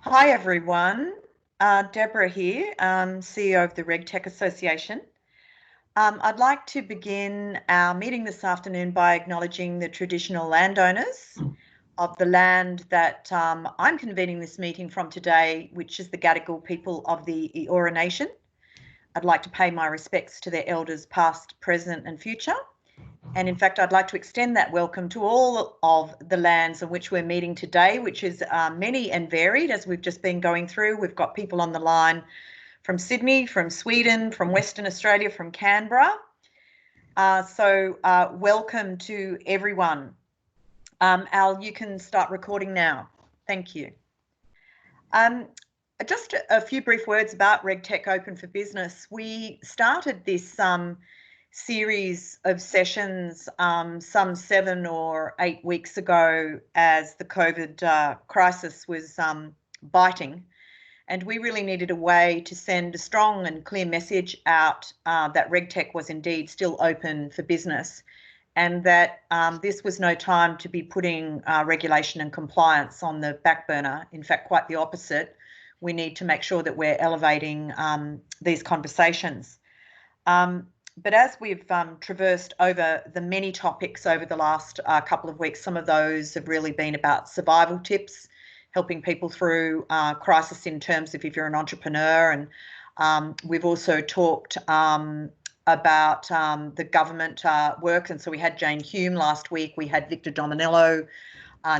Hi everyone, Deborah here, CEO of the RegTech Association. I'd like to begin our meeting this afternoon by acknowledging the traditional landowners of the land that I'm convening this meeting from today, which is the Gadigal people of the Eora Nation. I'd like to pay my respects to their elders past, present and future. And in fact, I'd like to extend that welcome to all of the lands on which we're meeting today, which is many and varied, as we've just been going through. We've got people on the line from Sydney, from Sweden, from Western Australia, from Canberra. So welcome to everyone. Al, you can start recording now. Thank you. Just a few brief words about RegTech Open for Business. We started this series of sessions some 7 or 8 weeks ago as the COVID crisis was biting, and we really needed a way to send a strong and clear message out that RegTech was indeed still open for business, and that this was no time to be putting regulation and compliance on the back burner. In fact, quite the opposite. We need to make sure that we're elevating these conversations. But as we've traversed over the many topics over the last couple of weeks, some of those have really been about survival tips, helping people through crisis in terms of if you're an entrepreneur. And we've also talked about the government work. And so we had Jane Hume last week. We had Victor Dominello,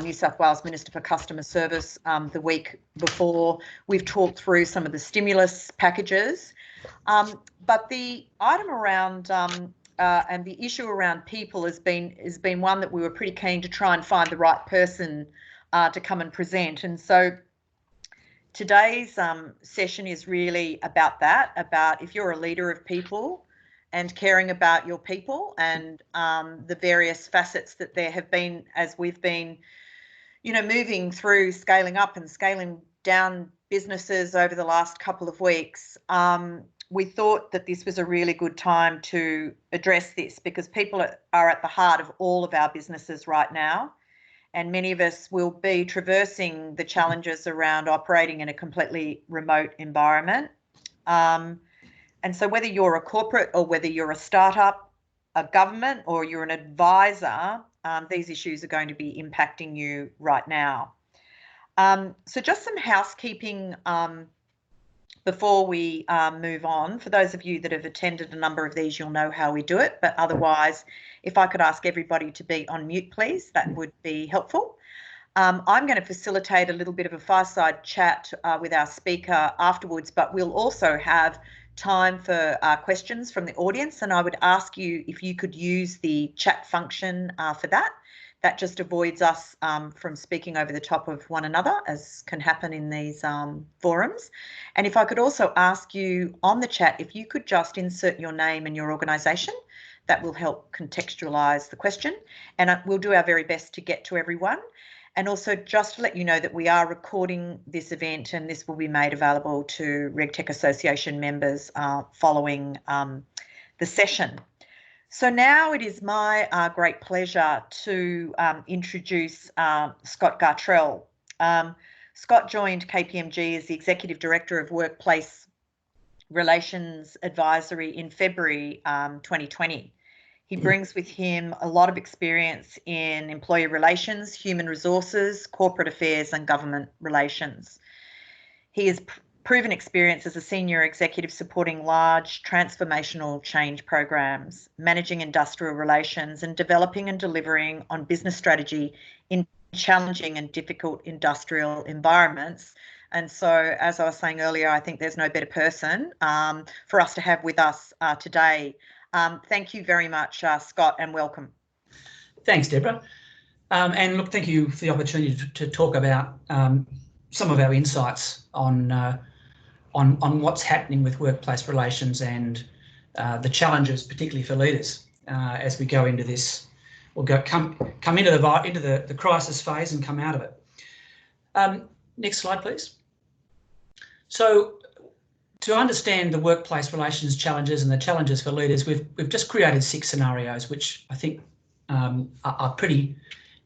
New South Wales Minister for Customer Service, the week before. We've talked through some of the stimulus packages. But the item around and the issue around people has been one that we were pretty keen to try and find the right person to come and present. And so today's session is really about that, about if you're a leader of people and caring about your people and the various facets that there have been as we've been, moving through scaling up and scaling down businesses over the last couple of weeks. We thought that this was a really good time to address this because people are at the heart of all of our businesses right now. And many of us will be traversing the challenges around operating in a completely remote environment. And so whether you're a corporate or whether you're a startup, a government, or you're an advisor, these issues are going to be impacting you right now. So just some housekeeping before we move on. For those of you that have attended a number of these, you'll know how we do it. But otherwise, if I could ask everybody to be on mute, please, that would be helpful. I'm going to facilitate a little bit of a fireside chat with our speaker afterwards, but we'll also have time for questions from the audience. And I would ask you if you could use the chat function for that. That just avoids us from speaking over the top of one another, as can happen in these forums. And if I could also ask you on the chat, if you could just insert your name and your organisation, that will help contextualise the question. And we'll do our very best to get to everyone. And also just to let you know that we are recording this event and this will be made available to RegTech Association members following the session. So now it is my great pleasure to introduce Scott Gartrell. Scott joined KPMG as the Executive Director of Workplace Relations Advisory in February 2020. He brings with him a lot of experience in employee relations, human resources, corporate affairs and government relations. He has proven experience as a senior executive supporting large transformational change programs, managing industrial relations and developing and delivering on business strategy in challenging and difficult industrial environments. And so, as I was saying earlier, I think there's no better person for us to have with us today. Thank you very much, Scott, and welcome. Thanks, Deborah. And look, thank you for the opportunity to talk about some of our insights on what's happening with workplace relations and the challenges, particularly for leaders, as we go into this. We'll come into the crisis phase and come out of it. Next slide, please. So, to understand the workplace relations challenges and the challenges for leaders, we've just created 6 scenarios, which I think are pretty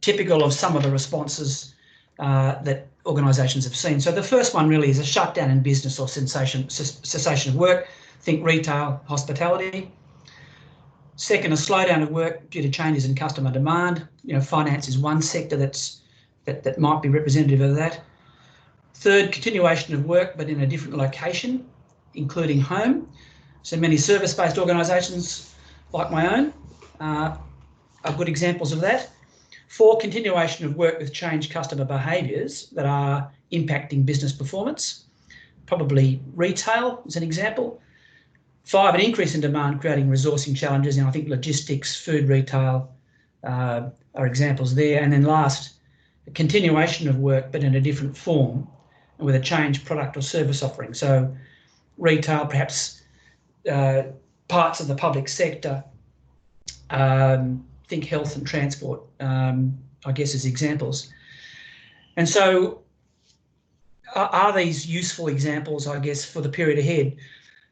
typical of some of the responses that organisations have seen. So the first one really is a shutdown in business or cessation of work. Think retail, hospitality. Second, a slowdown of work due to changes in customer demand. Finance is one sector that might be representative of that. Third, continuation of work but in a different location, including home. So many service-based organisations like my own are good examples of that. 4, continuation of work with changed customer behaviours that are impacting business performance, probably retail is an example. 5, an increase in demand creating resourcing challenges, and I think logistics, food retail are examples there. And then last, a continuation of work but in a different form and with a changed product or service offering. So retail, perhaps parts of the public sector, think health and transport, I guess, as examples. And so are these useful examples, I guess, for the period ahead?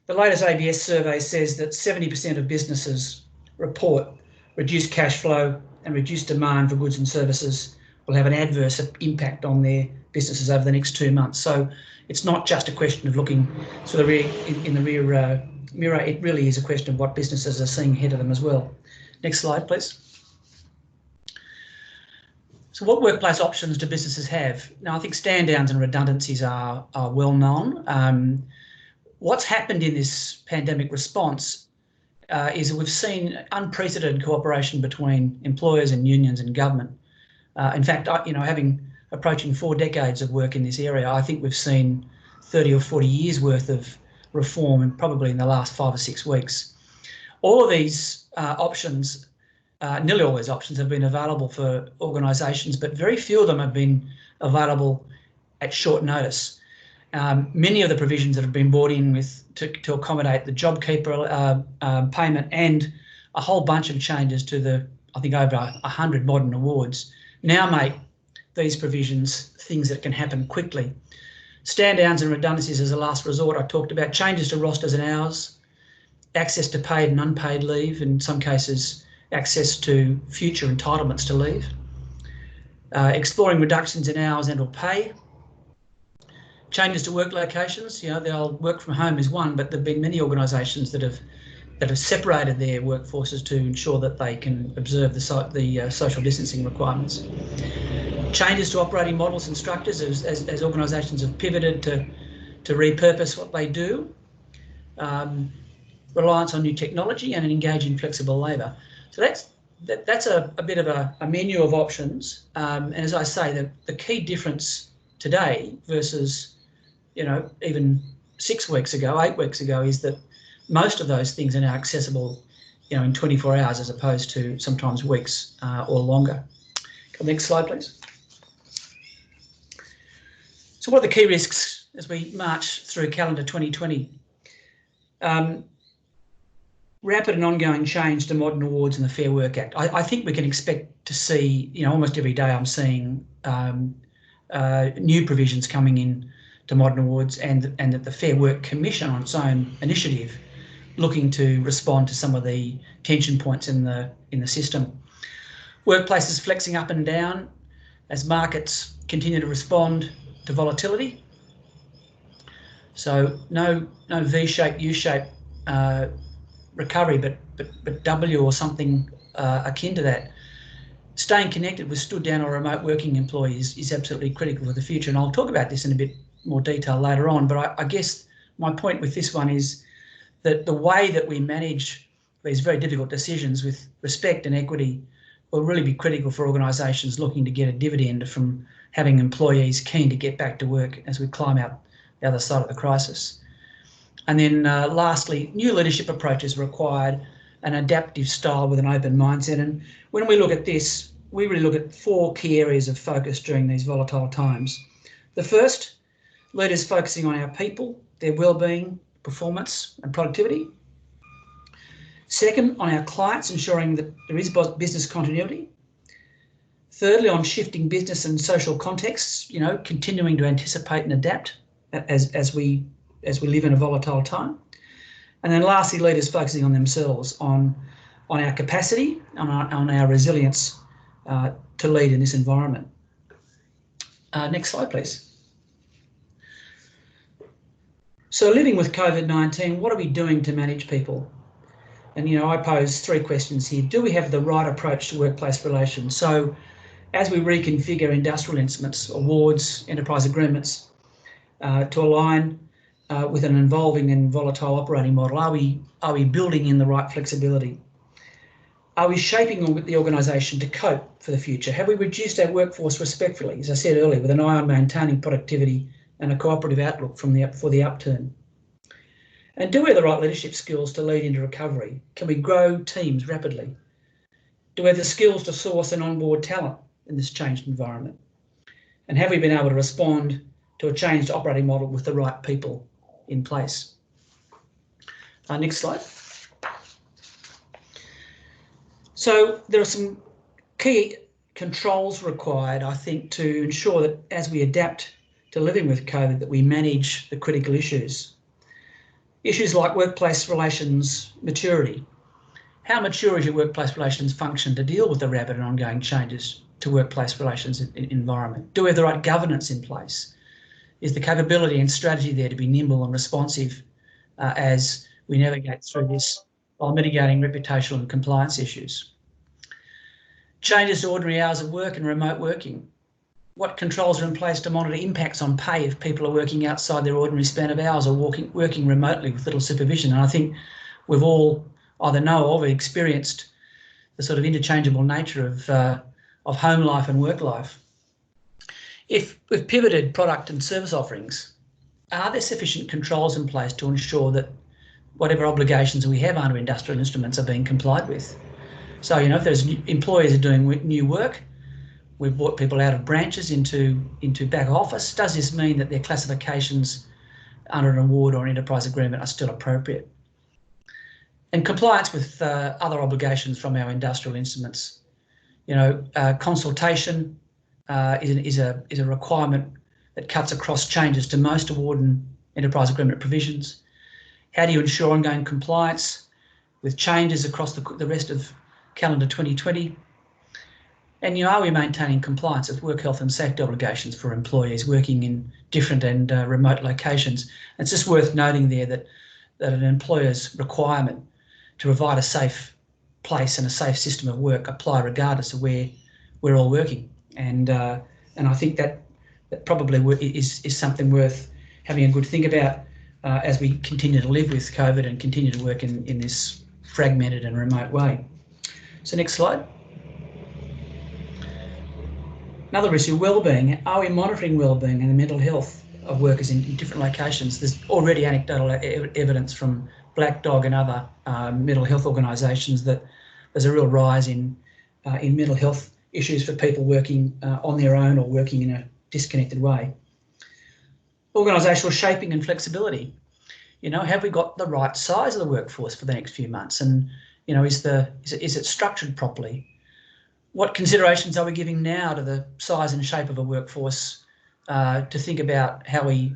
The latest ABS survey says that 70% of businesses report reduced cash flow and reduced demand for goods and services will have an adverse impact on their businesses over the next 2 months. So it's not just a question of looking sort of in the rear mirror, it really is a question of what businesses are seeing ahead of them as well. Next slide, please. So what workplace options do businesses have? Now, I think stand downs and redundancies are well known. What's happened in this pandemic response is that we've seen unprecedented cooperation between employers and unions and government. In fact, having approaching 4 decades of work in this area, I think we've seen 30 or 40 years worth of reform, and probably in the last 5 or 6 weeks. All of these options, nearly all these options have been available for organisations, but very few of them have been available at short notice. Many of the provisions that have been brought in to accommodate the JobKeeper payment and a whole bunch of changes to the, I think, over 100 modern awards now make these provisions things that can happen quickly. Stand downs and redundancies as a last resort. I talked about changes to rosters and hours, access to paid and unpaid leave, in some cases access to future entitlements to leave, exploring reductions in hours and or pay, changes to work locations. They'll work from home is one, but there have been many organisations that have separated their workforces to ensure that they can observe the social distancing requirements. Changes to operating models and structures as organisations have pivoted to repurpose what they do. Reliance on new technology and an engaging flexible labour. So that's a bit of a menu of options. And as I say, the key difference today versus even 6 weeks ago, 8 weeks ago, is that most of those things are now accessible in 24 hours as opposed to sometimes weeks or longer. Next slide, please. So what are the key risks as we march through calendar 2020? Rapid and ongoing change to modern awards and the Fair Work Act. I think we can expect to see, almost every day I'm seeing new provisions coming in to modern awards, and that the Fair Work Commission on its own initiative looking to respond to some of the tension points in the system. Workplaces flexing up and down as markets continue to respond to volatility. So no V-shape, U-shape recovery, but W or something akin to that. Staying connected with stood down or remote working employees is absolutely critical for the future, and I'll talk about this in a bit more detail later on. But I guess my point with this one is that the way that we manage these very difficult decisions with respect and equity will really be critical for organisations looking to get a dividend from having employees keen to get back to work as we climb out the other side of the crisis. And then lastly, new leadership approaches required, an adaptive style with an open mindset. And when we look at this, we really look at 4 key areas of focus during these volatile times. The first, leaders focusing on our people, their wellbeing, performance and productivity. Second, on our clients, ensuring that there is business continuity. Thirdly, on shifting business and social contexts, continuing to anticipate and adapt as we live in a volatile time. And then lastly, leaders focusing on themselves, on our capacity, on our resilience to lead in this environment. Next slide, please. So living with COVID-19, what are we doing to manage people? And, I pose three questions here. Do we have the right approach to workplace relations? So as we reconfigure industrial instruments, awards, enterprise agreements to align with an evolving and volatile operating model, are we building in the right flexibility? Are we shaping the organisation to cope for the future? Have we reduced our workforce respectfully, as I said earlier, with an eye on maintaining productivity and a cooperative outlook for the upturn? And do we have the right leadership skills to lead into recovery? Can we grow teams rapidly? Do we have the skills to source and onboard talent in this changed environment? And have we been able to respond to a changed operating model with the right people in place? Next slide. So there are some key controls required, I think, to ensure that as we adapt to living with COVID, that we manage the critical issues. Issues like workplace relations maturity. How mature is your workplace relations function to deal with the rapid and ongoing changes to workplace relations environment? Do we have the right governance in place? Is the capability and strategy there to be nimble and responsive as we navigate through this while mitigating reputational and compliance issues? Changes to ordinary hours of work and remote working. What controls are in place to monitor impacts on pay if people are working outside their ordinary span of hours or working remotely with little supervision? And I think we've all either know of or experienced the sort of interchangeable nature of home life and work life. If we've pivoted product and service offerings, are there sufficient controls in place to ensure that whatever obligations we have under industrial instruments are being complied with? So, if there's employees are doing new work, we've brought people out of branches into back office. Does this mean that their classifications under an award or an enterprise agreement are still appropriate? And compliance with other obligations from our industrial instruments. Consultation is a requirement that cuts across changes to most award and enterprise agreement provisions. How do you ensure ongoing compliance with changes across the rest of calendar 2020? And are we maintaining compliance with work health and safety obligations for employees working in different and remote locations? And it's just worth noting there that an employer's requirement to provide a safe place and a safe system of work apply regardless of where we're all working. And I think that probably is something worth having a good think about as we continue to live with COVID and continue to work in this fragmented and remote way. So next slide. Another issue, wellbeing. Are we monitoring wellbeing and the mental health of workers in different locations? There's already anecdotal evidence from Black Dog and other mental health organisations that there's a real rise in mental health issues for people working on their own or working in a disconnected way. Organisational shaping and flexibility. Have we got the right size of the workforce for the next few months? And is it structured properly? What considerations are we giving now to the size and shape of a workforce to think about how we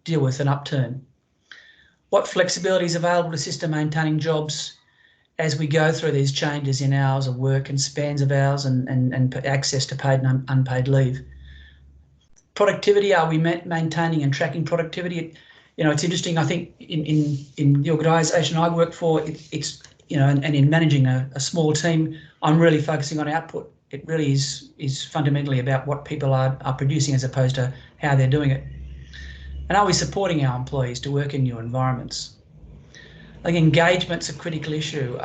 deal with an upturn? What flexibility is available to assist in maintaining jobs as we go through these changes in hours of work and spans of hours and access to paid and unpaid leave? Productivity, are we maintaining and tracking productivity? It's interesting, I think in the organisation I work for, it's and in managing a small team, I'm really focusing on output. It really is fundamentally about what people are producing as opposed to how they're doing it. And are we supporting our employees to work in new environments? I think engagement's a critical issue.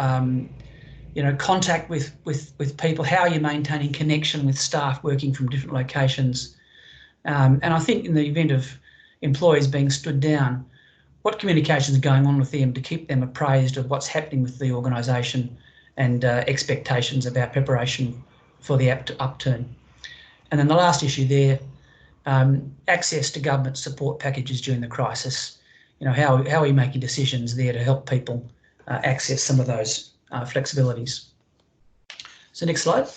Contact with people. How are you maintaining connection with staff working from different locations? And I think in the event of employees being stood down, what communication is going on with them to keep them appraised of what's happening with the organisation and expectations about preparation for the upturn. And then the last issue there, access to government support packages during the crisis. How are we making decisions there to help people access some of those flexibilities? So next slide.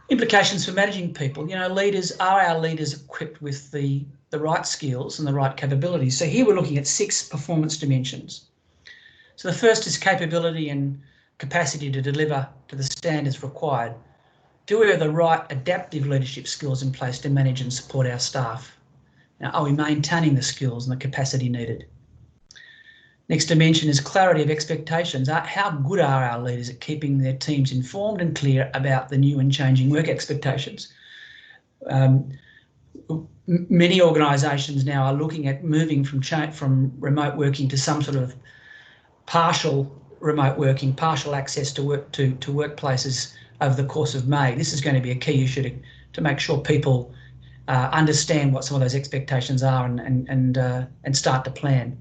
Implications for managing people. Are our leaders equipped with the right skills and the right capabilities? So here we're looking at 6 performance dimensions. So the first is capability and capacity to deliver to the standards required Do we have the right adaptive leadership skills in place to manage and support our staff? Now, are we maintaining the skills and the capacity needed? Next dimension is clarity of expectations. How good are our leaders at keeping their teams informed and clear about the new and changing work expectations? Many organisations now are looking at moving from remote working to some sort of partial remote working, partial access to workplaces over the course of May. This is going to be a key issue to make sure people understand what some of those expectations are and start to plan.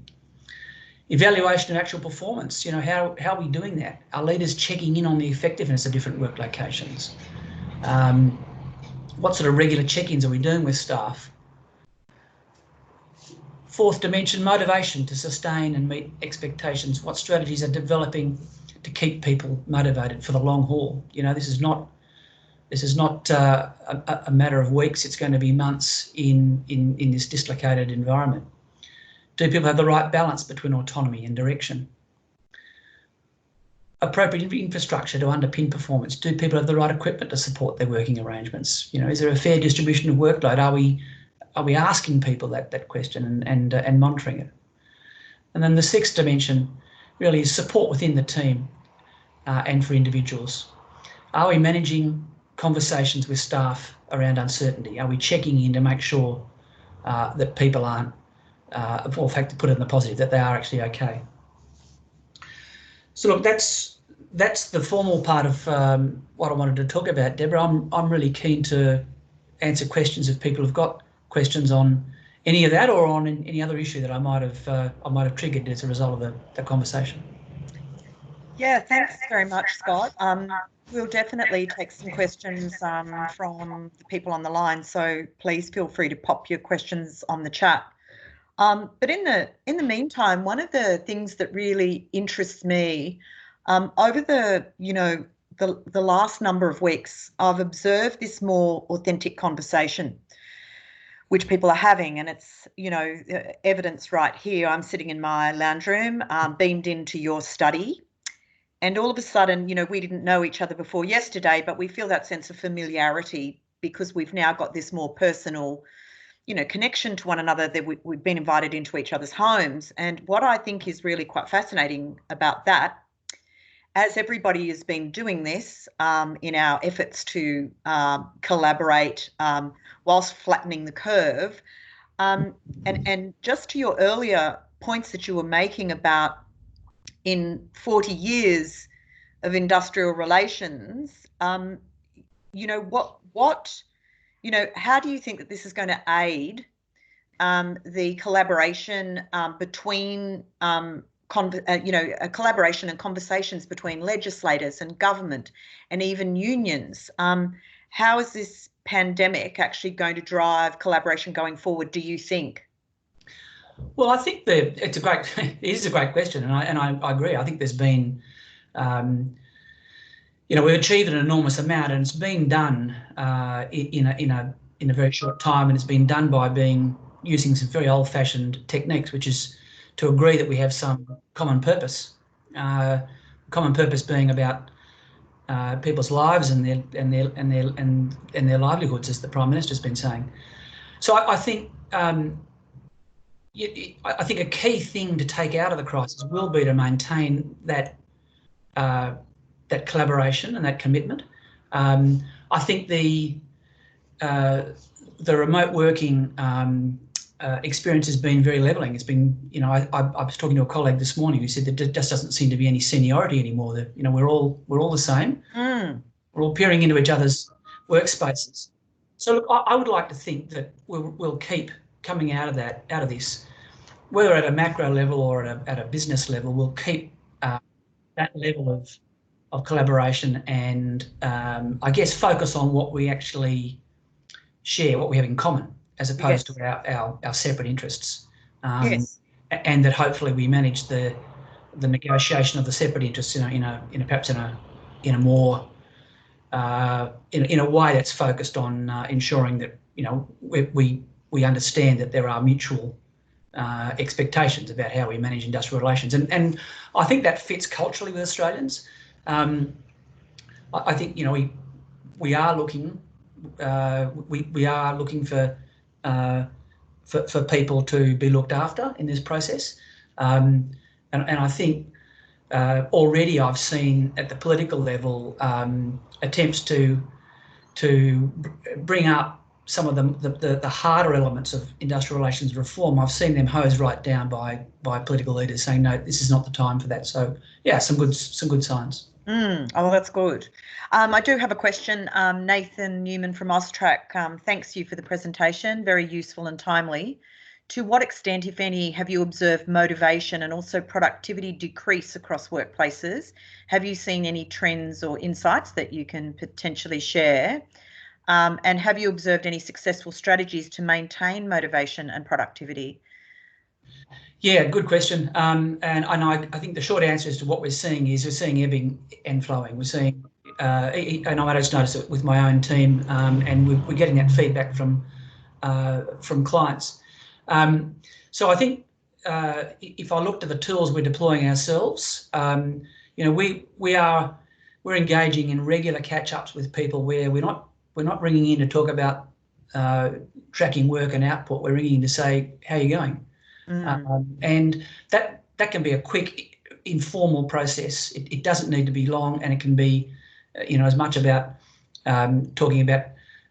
Evaluation of actual performance. You know, how are we doing that? Are leaders checking in on the effectiveness of different work locations? What sort of regular check-ins are we doing with staff? Fourth dimension, motivation to sustain and meet expectations. What strategies are developing to keep people motivated for the long haul? You know, this is not a matter of weeks. It's going to be months in this dislocated environment. Do people have the right balance between autonomy and direction? Appropriate infrastructure to underpin performance. Do people have the right equipment to support their working arrangements? You know, is there a fair distribution of workload? Are we asking people that question and monitoring it? And then the sixth dimension really is support within the team and for individuals. Are we managing conversations with staff around uncertainty? Are we checking in to make sure that people aren't, or in fact, to put it in the positive, that they are actually okay? So look, that's the formal part of what I wanted to talk about, Deborah. I'm really keen to answer questions if people have got questions on any of that or on any other issue that I might have triggered as a result of the conversation. Yeah, thanks very much, Scott. We'll definitely take some questions from the people on the line, so please feel free to pop your questions on the chat. But in the meantime, one of the things that really interests me over the last number of weeks, I've observed this more authentic conversation which people are having, and it's, you know, evidence right here. I'm sitting in my lounge room, beamed into your study, and all of a sudden, you know, we didn't know each other before yesterday, but we feel that sense of familiarity because we've now got this more personal, you know, connection to one another, that we've been invited into each other's homes. And what I think is really quite fascinating about that, as everybody has been doing this in our efforts to collaborate whilst flattening the curve, and just to your earlier points that you were making about in 40 years of industrial relations, you know, what you know, how do you think that this is going to aid the collaboration between, you know, a collaboration and conversations between legislators and government and even unions? How is this pandemic actually going to drive collaboration going forward, do you think? Well, I think it is a great question, and I agree. I think there's been, you know, we've achieved an enormous amount, and it's been done in a very short time, and it's been done by using some very old-fashioned techniques, which is to agree that we have some common purpose. Common purpose being about people's lives and their livelihoods, as the Prime Minister's been saying. So I think a key thing to take out of the crisis will be to maintain that collaboration and that commitment. I think the remote working experience has been very levelling. It's been, you know, I was talking to a colleague this morning who said that there just doesn't seem to be any seniority anymore. That, you know, we're all the same. We're all peering into each other's workspaces. So look, I would like to think that we'll keep coming out of this, whether at a macro level or at a business level. We'll keep that level of collaboration and I guess focus on what we actually share, what we have in common, as opposed to our separate interests. And that hopefully we manage the negotiation of the separate interests in a more in a way that's focused on ensuring that, you know, we understand that there are mutual expectations about how we manage industrial relations, and I think that fits culturally with Australians. I think, you know, we are looking we are looking for people to be looked after in this process, and I think already I've seen at the political level attempts to bring up some of the harder elements of industrial relations reform. I've seen them hosed right down by political leaders saying, no, this is not the time for that. So yeah, some good signs. Oh, that's good. I do have a question. Nathan Newman from Austrac, thanks you for the presentation, very useful and timely. To what extent, if any, have you observed motivation and also productivity decrease across workplaces? Have you seen any trends or insights that you can potentially share? And have you observed any successful strategies to maintain motivation and productivity? Yeah, good question. And I think the short answer as to what we're seeing ebbing and flowing. We're seeing, and I just noticed it with my own team, and we're getting that feedback from clients. So I think if I looked at the tools we're deploying ourselves, we're engaging in regular catch-ups with people where we're not ringing in to talk about tracking work and output. We're ringing in to say, how are you going? And that can be a quick, informal process. It doesn't need to be long, and it can be, as much about talking about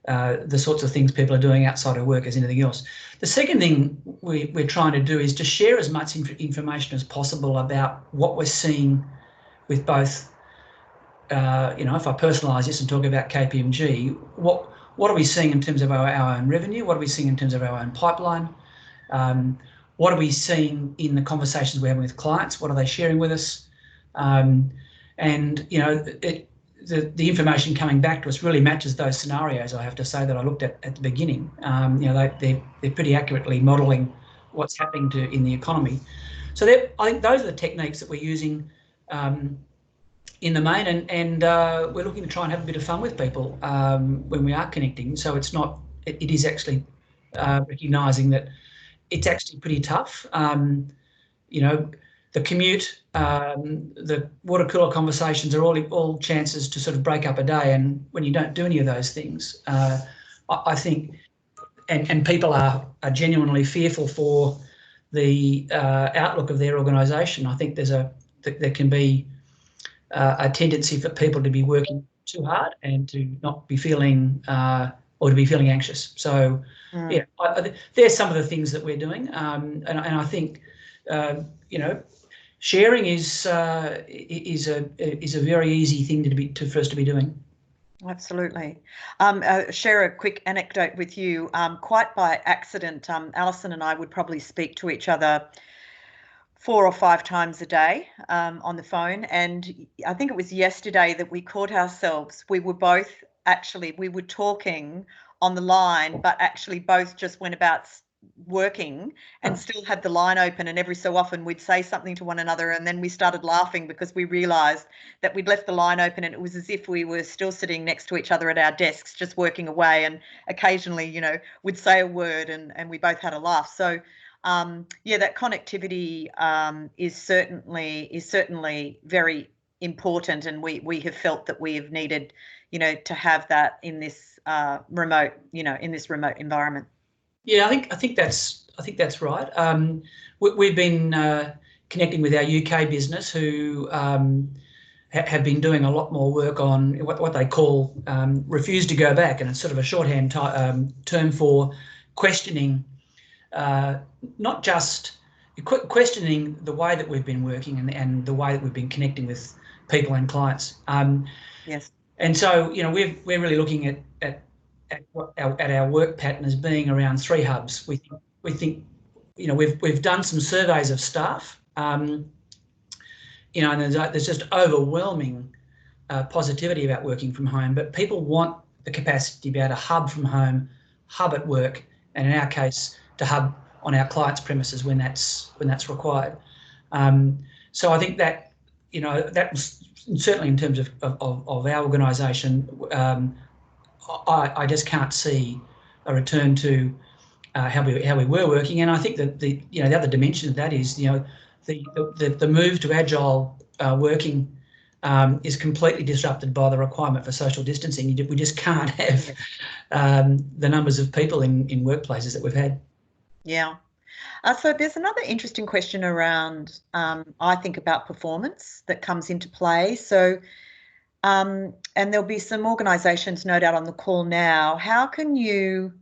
the sorts of things people are doing outside of work as anything else. The second thing we're trying to do is to share as much information as possible about what we're seeing with both, if I personalise this and talk about KPMG, what are we seeing in terms of our own revenue? What are we seeing in terms of our own pipeline? What are we seeing in the conversations we're having with clients? What are they sharing with us? The information coming back to us really matches those scenarios, I have to say, that I looked at the beginning. They're pretty accurately modelling what's happening in the economy. So I think those are the techniques that we're using in the main, and we're looking to try and have a bit of fun with people when we are connecting. So it is actually recognising that it's actually pretty tough. The commute, the water cooler conversations are all chances to sort of break up a day. And when you don't do any of those things, I think, and people are genuinely fearful for the outlook of their organisation. I think there can be a tendency for people to be working too hard and to not be feeling or to be feeling anxious. So yeah, there's some of the things that we're doing, and I think sharing is a very easy thing for us to be doing. Absolutely. Share a quick anecdote with you. Quite by accident, Alison and I would probably speak to each other 4 or 5 times a day on the phone, and I think it was yesterday that we caught ourselves. We were talking on the line, but actually both just went about working and still had the line open, and every so often we'd say something to one another, and then we started laughing because we realised that we'd left the line open, and it was as if we were still sitting next to each other at our desks just working away, and occasionally we'd say a word and we both had a laugh. So that connectivity is certainly very important, and we have felt that we have needed to have that in this remote environment. Yeah, I think that's right. We've been connecting with our UK business, who have been doing a lot more work on what they call refuse to go back, and it's sort of a shorthand term for questioning, not just questioning the way that we've been working and the way that we've been connecting with people and clients. Yes. And so we're really looking at our work pattern as being around 3 hubs. We think we've done some surveys of staff, and there's just overwhelming positivity about working from home, but people want the capacity to be able to hub from home, hub at work, and in our case to hub on our clients' premises when that's required. So I think that that was certainly in terms of our organisation. I just can't see a return to how we were working, and I think that the other dimension of that is the move to agile working is completely disrupted by the requirement for social distancing. We just can't have the numbers of people in workplaces that we've had. Yeah. So there's another interesting question around, I think, about performance that comes into play. So, and there'll be some organisations no doubt on the call now. How can you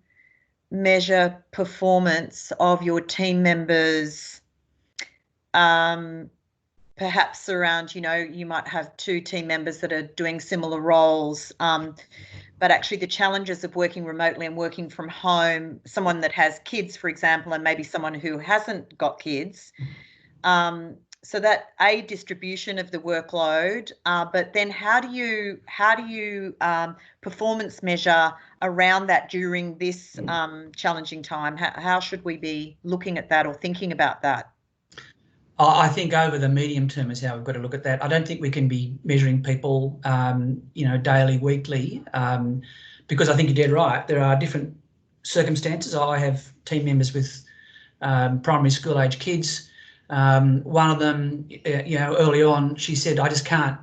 measure performance of your team members, perhaps around, you might have two team members that are doing similar roles, but actually the challenges of working remotely and working from home, someone that has kids, for example, and maybe someone who hasn't got kids, so that a distribution of the workload, but then how do you performance measure around that during this challenging time? How should we be looking at that or thinking about that? I think over the medium term is how we've got to look at that. I don't think we can be measuring people, daily, weekly, because I think you're dead right. There are different circumstances. I have team members with primary school age kids. One of them, early on, she said, I just can't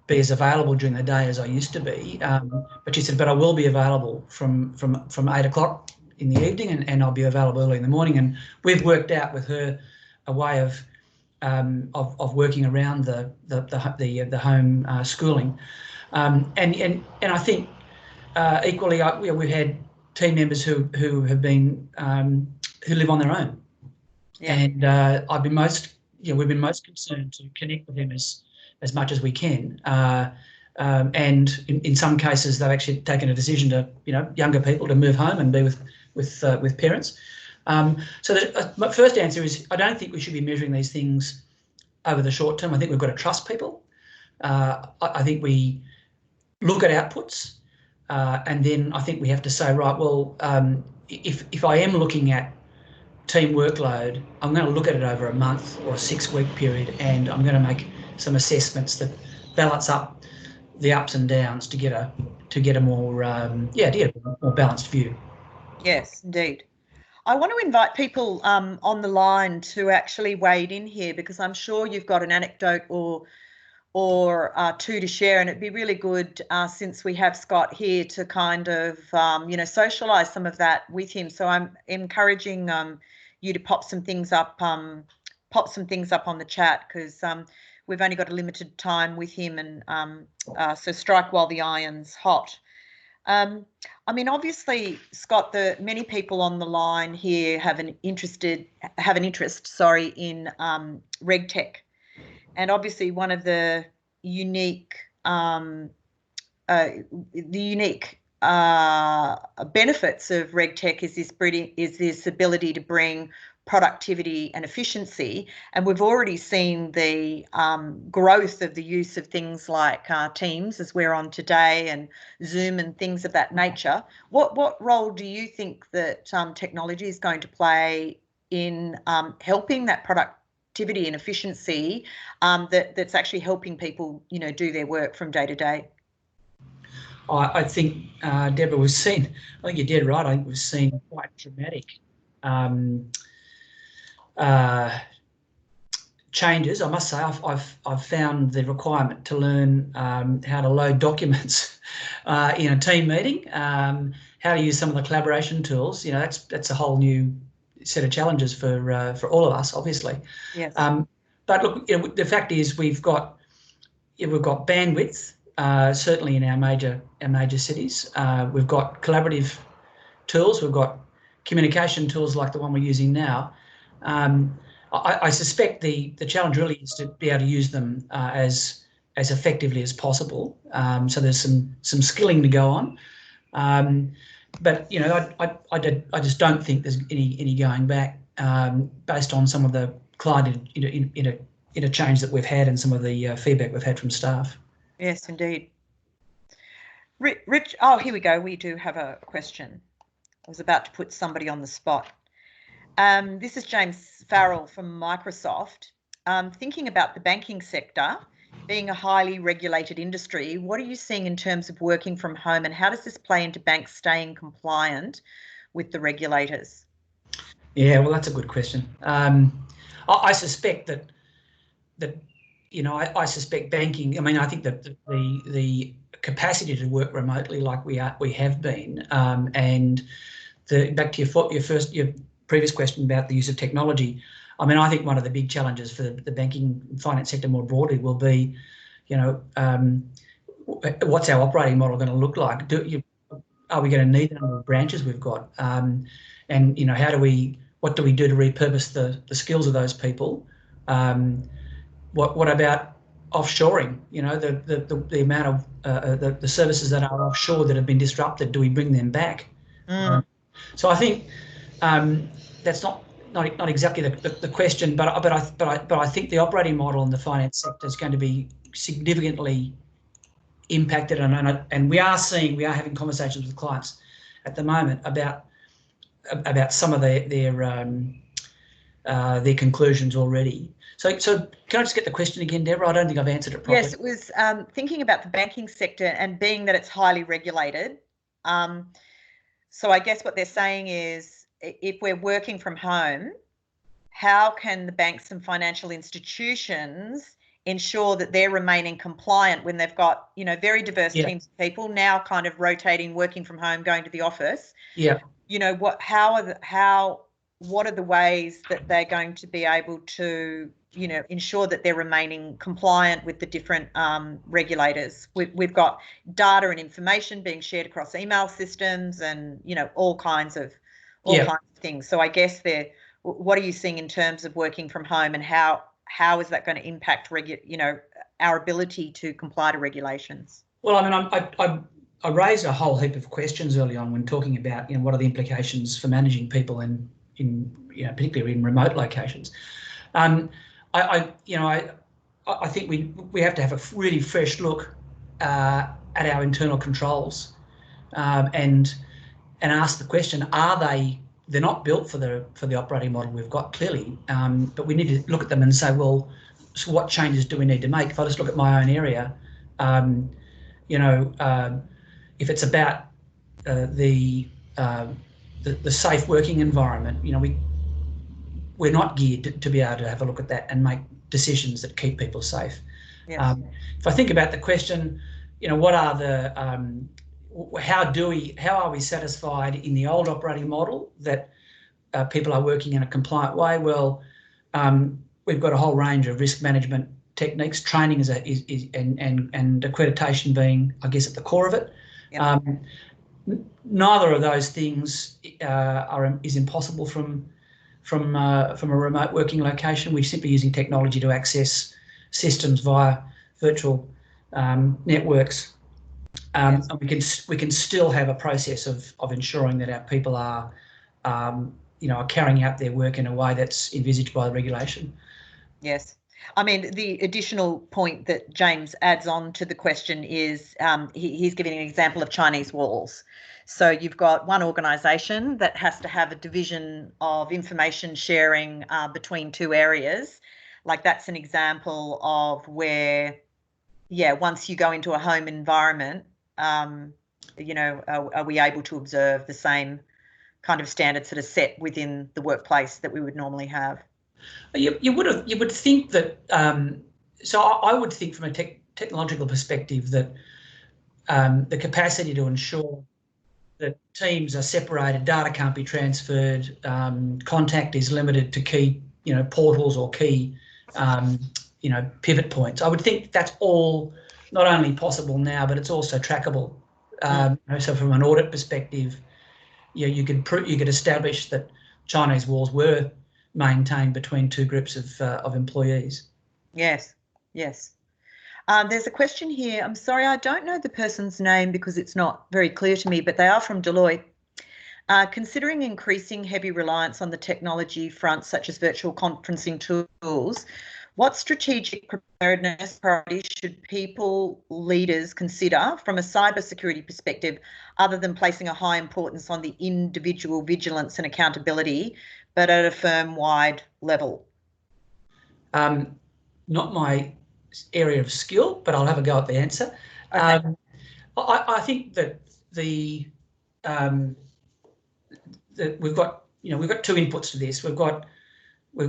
be as available during the day as I used to be. But she said, but I will be available from 8 o'clock in the evening, and I'll be available early in the morning. And we've worked out with her a way of working around the home schooling, and I think equally, we've had team members who have been who live on their own, and I've been we've been most concerned to connect with them as much as we can, and in some cases they've actually taken a decision to younger people to move home and be with parents. So my first answer is I don't think we should be measuring these things over the short term. I think we've got to trust people. I think we look at outputs, and then I think we have to say, right, well, if I am looking at team workload, I'm going to look at it over a month or a 6-week period, and I'm going to make some assessments that balance up the ups and downs to get a more more balanced view. Yes, indeed. I want to invite people on the line to actually wade in here, because I'm sure you've got an anecdote or two to share, and it'd be really good since we have Scott here to kind of socialise some of that with him. So I'm encouraging you to pop some things up on the chat, because we've only got a limited time with him, and so strike while the iron's hot. I mean, obviously, Scott, many people on the line here have an interest in RegTech, and obviously one of the unique benefits of RegTech is this ability to bring productivity and efficiency, and we've already seen the growth of the use of things like Teams, as we're on today, and Zoom and things of that nature. What role do you think that technology is going to play in helping that productivity and efficiency that's actually helping people do their work from day to day? I think, Deborah, I think you're dead right. I think we've seen quite dramatic changes. I must say, I've found the requirement to learn how to load documents in a team meeting, how to use some of the collaboration tools. That's a whole new set of challenges for all of us, obviously. Yes. But look, the fact is we've got bandwidth, certainly in our major cities. We've got collaborative tools. We've got communication tools like the one we're using now. I suspect the challenge really is to be able to use them as effectively as possible. So there's some skilling to go on, but I just don't think there's any going back based on some of the client interchange that we've had and some of the feedback we've had from staff. Yes, indeed. Rich, oh, here we go. We do have a question. I was about to put somebody on the spot. This is James Farrell from Microsoft. Thinking about the banking sector being a highly regulated industry, what are you seeing in terms of working from home, and how does this play into banks staying compliant with the regulators? Yeah, well, that's a good question. I suspect that I suspect banking. I mean, I think that the capacity to work remotely, like we have been, and back to your previous question about the use of technology. I mean, I think one of the big challenges for the banking and finance sector more broadly will be, what's our operating model going to look like? Are we going to need the number of branches we've got? And what do we do to repurpose the skills of those people? What about offshoring? The amount of the services that are offshore that have been disrupted. Do we bring them back? So I think that's not exactly the question, but I think the operating model in the finance sector is going to be significantly impacted, and we are having conversations with clients at the moment about some of their conclusions already. So can I just get the question again, Deborah? I don't think I've answered it properly. Yes, it was thinking about the banking sector and being that it's highly regulated. So I guess what they're saying is, if we're working from home, how can the banks and financial institutions ensure that they're remaining compliant when they've got, very diverse teams of people now kind of rotating, working from home, going to the office? Yeah. What are the ways that they're going to be able to, ensure that they're remaining compliant with the different regulators? We've got data and information being shared across email systems and, all kinds of things. So I guess what are you seeing in terms of working from home, and how is that going to impact our ability to comply to regulations? Well, I mean, I raised a whole heap of questions early on when talking about, what are the implications for managing people in particularly in remote locations. I think we have to have a really fresh look at our internal controls, and ask the question: they're not built for the operating model we've got, clearly, but we need to look at them and say, well, so what changes do we need to make? If I just look at my own area, if it's about the safe working environment, we're not geared to be able to have a look at that and make decisions that keep people safe. Yes. If I think about the question, what are the how are we satisfied in the old operating model that people are working in a compliant way? Well, we've got a whole range of risk management techniques. Training is and accreditation being, I guess, at the core of it. Yep. Neither of those things is impossible from a remote working location. We're simply using technology to access systems via virtual networks. Yes. And we can still have a process of ensuring that our people are carrying out their work in a way that's envisaged by the regulation. Yes. I mean, the additional point that James adds on to the question is he's giving an example of Chinese walls. So you've got one organisation that has to have a division of information sharing between two areas. Like, that's an example of where, once you go into a home environment, are we able to observe the same kind of standards that are set within the workplace that we would normally have? You would think that. So I would think from a technological perspective that the capacity to ensure that teams are separated, data can't be transferred, contact is limited to key portals or key pivot points. I would think that's all not only possible now, but it's also trackable. So from an audit perspective, you could establish that Chinese walls were maintained between two groups of employees. Yes. There's a question here. I'm sorry, I don't know the person's name because it's not very clear to me, but they are from Deloitte. Considering increasing heavy reliance on the technology front, such as virtual conferencing tools, what strategic preparedness priorities should people, leaders consider from a cybersecurity perspective, other than placing a high importance on the individual vigilance and accountability, but at a firm-wide level? Not my area of skill, but I'll have a go at the answer. Okay. I think that we've got two inputs to this. We've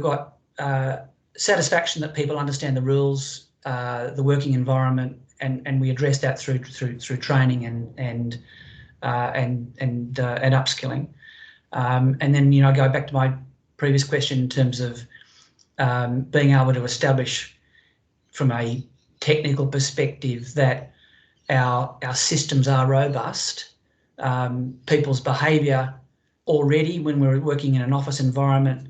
got satisfaction that people understand the rules the working environment, and we address that through training and upskilling. And then, you know, I go back to my previous question in terms of being able to establish from a technical perspective that our systems are robust. People's behaviour already, when we were working in an office environment,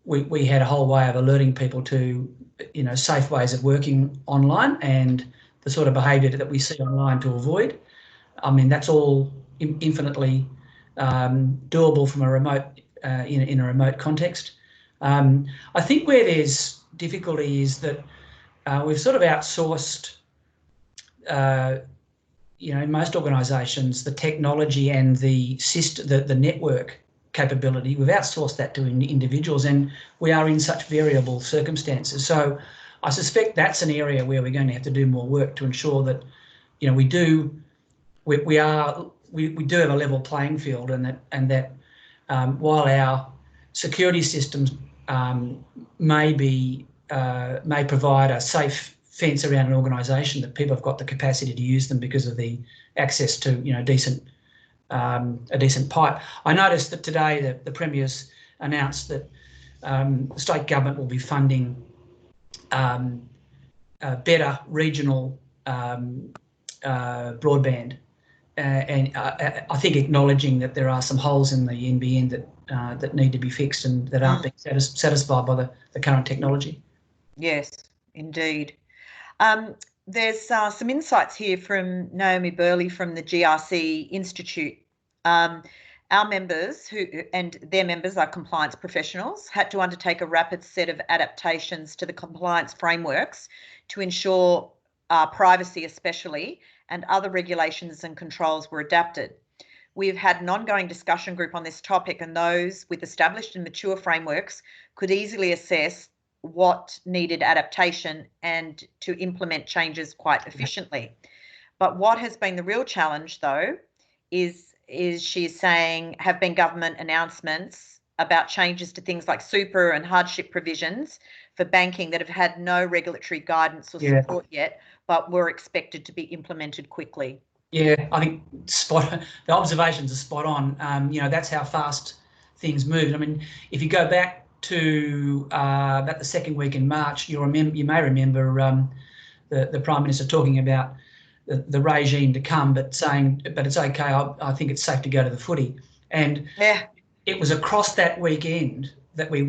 we had a whole way of alerting people to, you know, safe ways of working online and the sort of behaviour that we see online to avoid. I mean, that's all infinitely doable from a remote in a remote context. I think where there's difficulty is that we've sort of outsourced, you know, in most organisations, the technology and the system, the network capability. We've outsourced that to individuals, and we are in such variable circumstances. So I suspect that's an area where we're going to have to do more work to ensure that, you know, we do have a level playing field, and that while our security systems may provide a safe fence around an organisation, that people have got the capacity to use them because of the access to, you know, a decent pipe. I noticed that today the Premier's announced that the state government will be funding better regional broadband, and I think acknowledging that there are some holes in the NBN that need to be fixed and that aren't being satisfied by the current technology. Yes, indeed. There's some insights here from Naomi Burley from the GRC Institute. Our members, their members are compliance professionals, had to undertake a rapid set of adaptations to the compliance frameworks to ensure privacy especially, and other regulations and controls were adapted. We've had an ongoing discussion group on this topic, and those with established and mature frameworks could easily assess what needed adaptation and to implement changes quite efficiently. But what has been the real challenge, though, is she's saying have been government announcements about changes to things like super and hardship provisions for banking that have had no regulatory guidance or support yet, but were expected to be implemented quickly. Yeah, I think the observations are spot on. You know, that's how fast things moved. I mean, if you go back to about the second week in March, you may remember the Prime Minister talking about the regime to come, but saying, but it's okay, I think it's safe to go to the footy. And it was across that weekend that we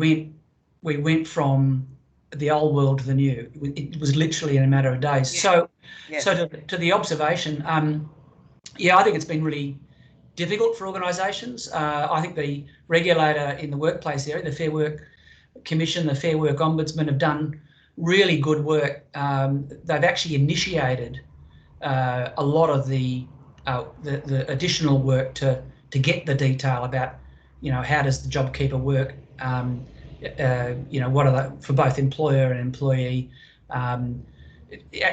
went from the old world to the new. It was literally in a matter of days. So to the observation, I think it's been really difficult for organisations. I think the regulator in the workplace area, the Fair Work Commission, the Fair Work Ombudsman have done really good work. They've actually initiated a lot of the additional work to get the detail about, you know, how does the JobKeeper work, you know, what are for both employer and employee.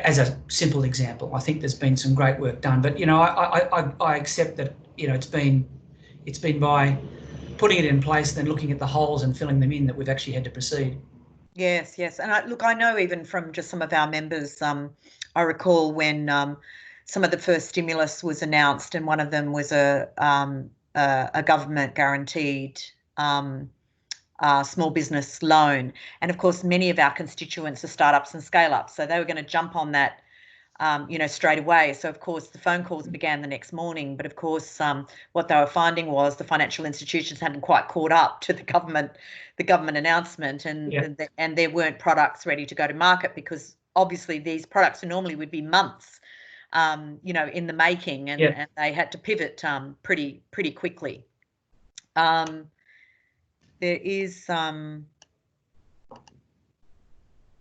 As a simple example, I think there's been some great work done, but, you know, I accept that, you know, it's been by putting it in place, then looking at the holes and filling them in, that we've actually had to proceed. Yes, and I know even from just some of our members, I recall when some of the first stimulus was announced, and one of them was a government guaranteed small business loan, and of course many of our constituents are startups and scale-ups, so they were going to jump on that, you know, straight away. So of course the phone calls began the next morning, but of course what they were finding was the financial institutions hadn't quite caught up to the government announcement, and there weren't products ready to go to market, because obviously these products normally would be months, you know, in the making, and they had to pivot pretty quickly. There is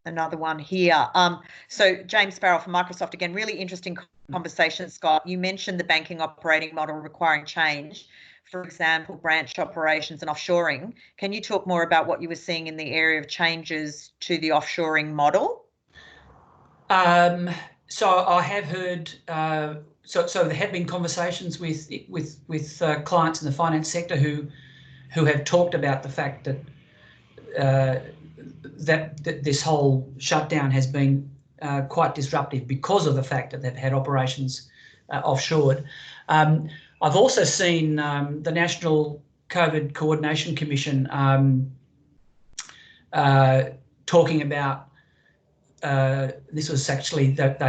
another one here. So James Farrell from Microsoft, again, really interesting conversation, Scott. You mentioned the banking operating model requiring change, for example, branch operations and offshoring. Can you talk more about what you were seeing in the area of changes to the offshoring model? So I have heard, so there have been conversations with clients in the finance sector who have talked about the fact that that this whole shutdown has been quite disruptive because of the fact that they've had operations offshored. I've also seen the National COVID Coordination Commission talking about, this was actually that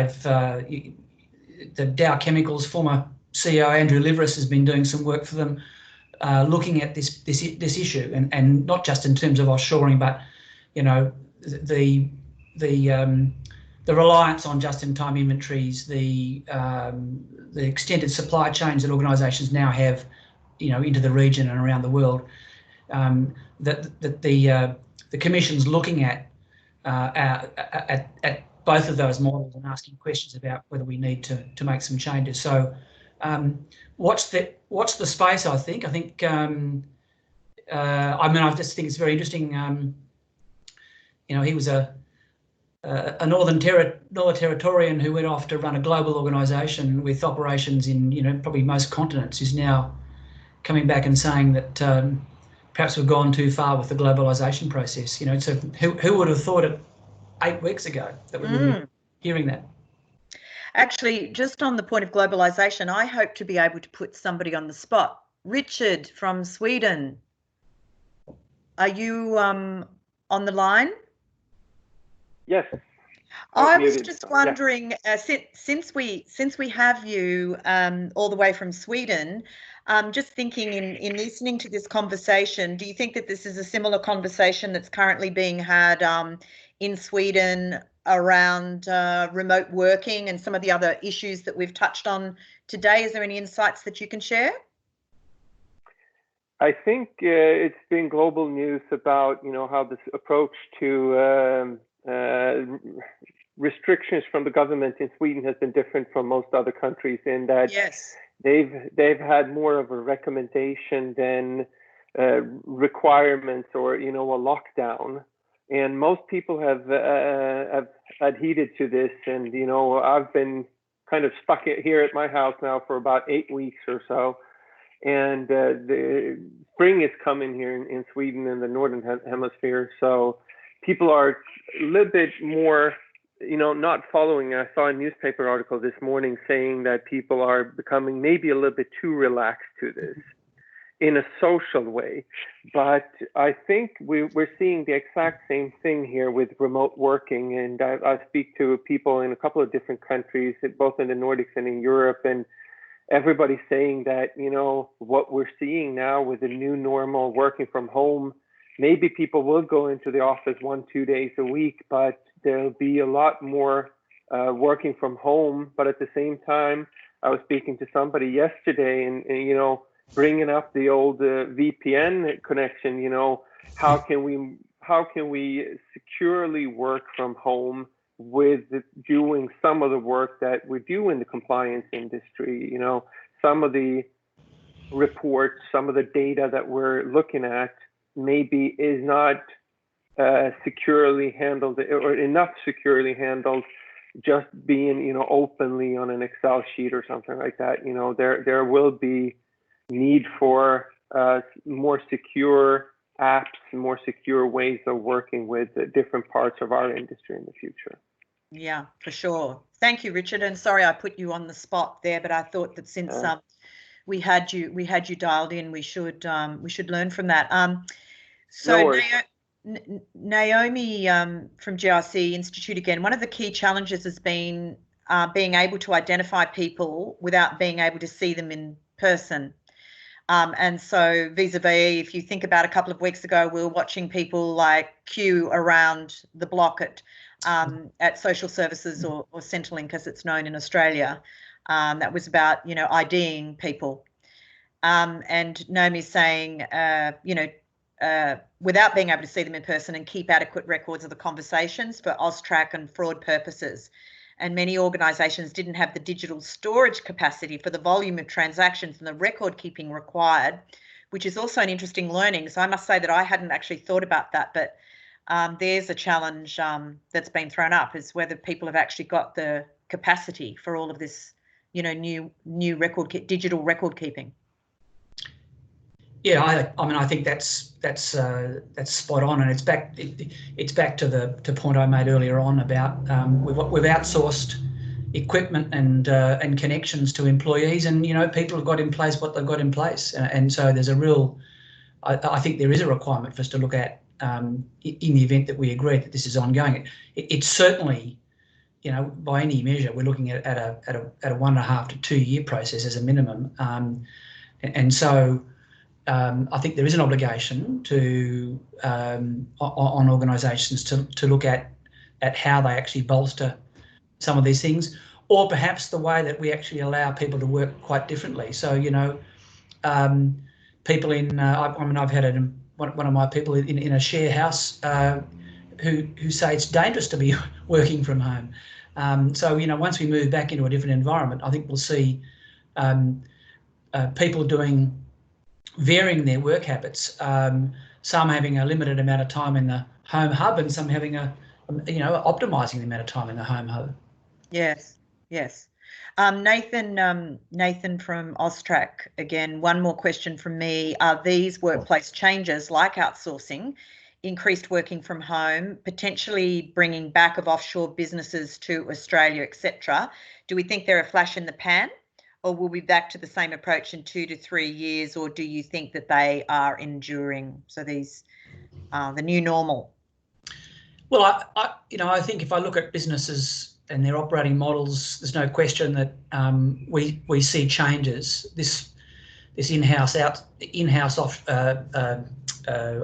the Dow Chemicals former CEO Andrew Liveris has been doing some work for them, looking at this issue, and not just in terms of offshoring, but the reliance on just-in-time inventories, the extended supply chains that organisations now have, into the region and around the world. That the Commission's looking at both of those models and asking questions about whether we need to make some changes. So watch the space. I think. I just think it's very interesting. He was a Northern Territorian who went off to run a global organisation with operations in probably most continents. Is now coming back and saying that perhaps we've gone too far with the globalisation process. So who would have thought it 8 weeks ago that we would be hearing that? Actually, just on the point of globalisation, I hope to be able to put somebody on the spot. Richard from Sweden, are you on the line? Yes. I was just wondering, since we have you all the way from Sweden, just thinking in listening to this conversation, do you think that this is a similar conversation that's currently being had in Sweden around remote working and some of the other issues that we've touched on today? Is there any insights that you can share? I think it's been global news about how this approach to restrictions from the government in Sweden has been different from most other countries, in that they've had more of a recommendation than requirements or a lockdown. And most people have adhered to this, and I've been kind of stuck here at my house now for about 8 weeks or so. And the spring is coming here in Sweden in the northern hemisphere, so people are a little bit more, not following. I saw a newspaper article this morning saying that people are becoming maybe a little bit too relaxed to this in a social way. But I think we're seeing the exact same thing here with remote working. And I speak to people in a couple of different countries, both in the Nordics and in Europe, and everybody's saying that, what we're seeing now with the new normal, working from home, maybe people will go into the office 1-2 days a week, but there'll be a lot more working from home. But at the same time, I was speaking to somebody yesterday and bringing up the old VPN connection. How can we securely work from home with doing some of the work that we do in the compliance industry? Some of the reports, some of the data that we're looking at maybe is not securely handled or enough securely handled, just being openly on an Excel sheet or something like that. There will be need for more secure apps, more secure ways of working with different parts of our industry in the future. Yeah, for sure. Thank you, Richard. And sorry I put you on the spot there, but I thought that since we had you dialed in, we should learn from that. So no Naomi from GRC Institute again. One of the key challenges has been being able to identify people without being able to see them in person. And so vis-a-vis, if you think about a couple of weeks ago, we were watching people like queue around the block at social services or Centrelink, as it's known in Australia. That was about, IDing people. And Naomi's saying, without being able to see them in person and keep adequate records of the conversations for AUSTRAC and fraud purposes. And many organisations didn't have the digital storage capacity for the volume of transactions and the record keeping required, which is also an interesting learning. So I must say that I hadn't actually thought about that, but there's a challenge that's been thrown up, is whether people have actually got the capacity for all of this, new digital record keeping. Yeah, I mean, I think that's spot on, and it's back to the point I made earlier on about we've outsourced equipment and connections to employees, and people have got in place what they've got in place, and so there's a real, I think there is a requirement for us to look at in the event that we agree that this is ongoing. It's certainly, by any measure, we're looking at a 1.5 to 2 year process as a minimum, and so. I think there is an obligation to on organisations to look at how they actually bolster some of these things, or perhaps the way that we actually allow people to work quite differently. So people in I've had one of my people in a share house who say it's dangerous to be working from home. So once we move back into a different environment, I think we'll see people varying their work habits, some having a limited amount of time in the home hub and some having optimising the amount of time in the home hub. Yes. Nathan from Austrac, again, one more question from me. Are these workplace changes like outsourcing, increased working from home, potentially bringing back of offshore businesses to Australia, etc.? Do we think they're a flash in the pan? Or will we be back to the same approach in 2 to 3 years, or do you think that they are enduring? So these the new normal. Well, I think if I look at businesses and their operating models, there's no question that we see changes. This in-house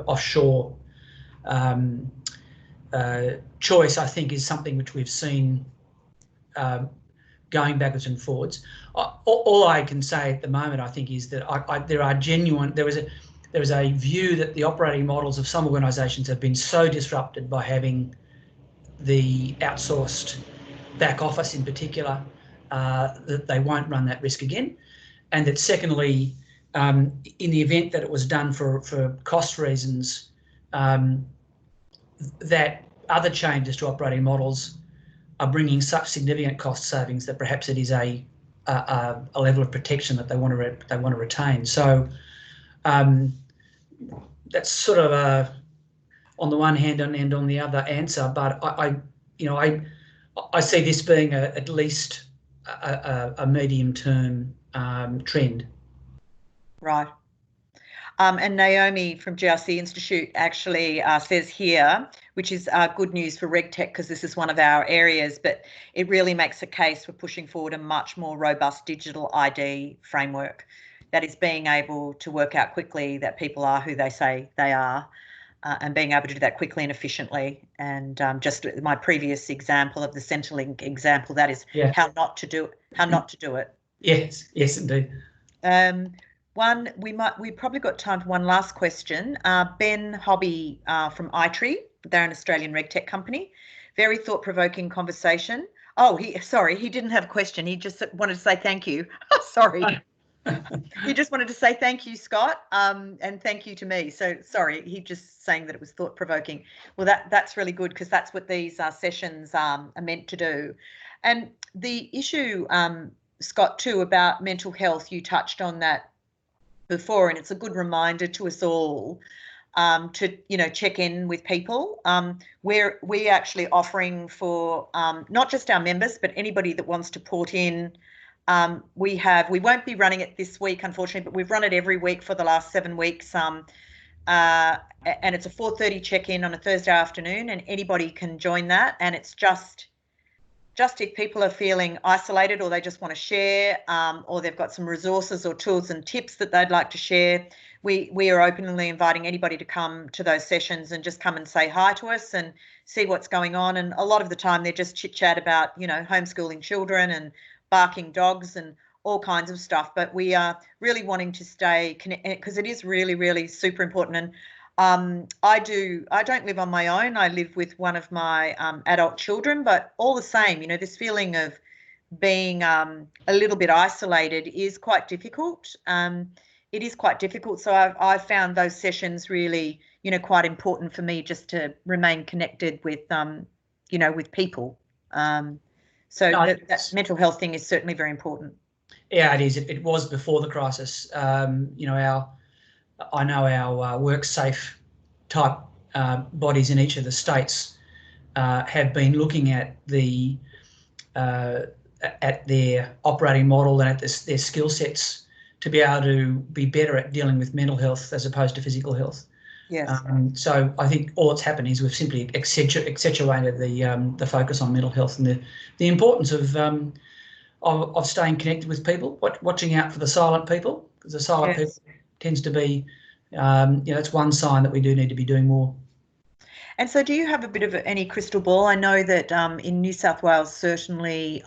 offshore choice, I think, is something which we've seen going backwards and forwards. All I can say at the moment, I think, is that there is a view that the operating models of some organisations have been so disrupted by having the outsourced back office in particular that they won't run that risk again, and that secondly, in the event that it was done for cost reasons, that other changes to operating models are bringing such significant cost savings that perhaps it is a level of protection that they want to retain. So that's sort of on the one hand and on the other answer. But I see this being at least a medium term trend. Right. And Naomi from GRC Institute actually says here, which is good news for RegTech because this is one of our areas, but it really makes a case for pushing forward a much more robust digital ID framework that is being able to work out quickly that people are who they say they are, and being able to do that quickly and efficiently. And just my previous example of the Centrelink example, that is how not to do it. Yes, indeed. We probably got time for one last question. Ben Hobby from iTree, they're an Australian RegTech company. Very thought-provoking conversation. Oh, he didn't have a question. He just wanted to say thank you. Sorry. He just wanted to say thank you, Scott, and thank you to me. So sorry, he just saying that it was thought-provoking. Well, that's really good because that's what these sessions are meant to do. And the issue, Scott, too, about mental health, you touched on that before, and it's a good reminder to us all to check in with people. We're actually offering for not just our members but anybody that wants to port in. We won't be running it this week, unfortunately, but we've run it every week for the last 7 weeks. And it's a 4:30 check-in on a Thursday afternoon, and anybody can join that. And it's just if people are feeling isolated or they just want to share, or they've got some resources or tools and tips that they'd like to share, we are openly inviting anybody to come to those sessions and just come and say hi to us and see what's going on. And a lot of the time they're just chit-chat about, homeschooling children and barking dogs and all kinds of stuff. But we are really wanting to stay connected because it is really, really super important. And I don't live on my own. I live with one of my adult children, but all the same, this feeling of being a little bit isolated is quite difficult. It is quite difficult. So I've found those sessions really, quite important for me just to remain connected with, with people. So that mental health thing is certainly very important. Yeah, it is. It was before the crisis. I know our WorkSafe type bodies in each of the states have been looking at their operating model and at their skill sets to be able to be better at dealing with mental health as opposed to physical health. Yes. So I think all that's happened is we've simply accentuated the focus on mental health and the importance of staying connected with people, watching out for the silent people, because the silent people tends to be, it's one sign that we do need to be doing more. And so do you have a bit of any crystal ball? I know that in New South Wales, certainly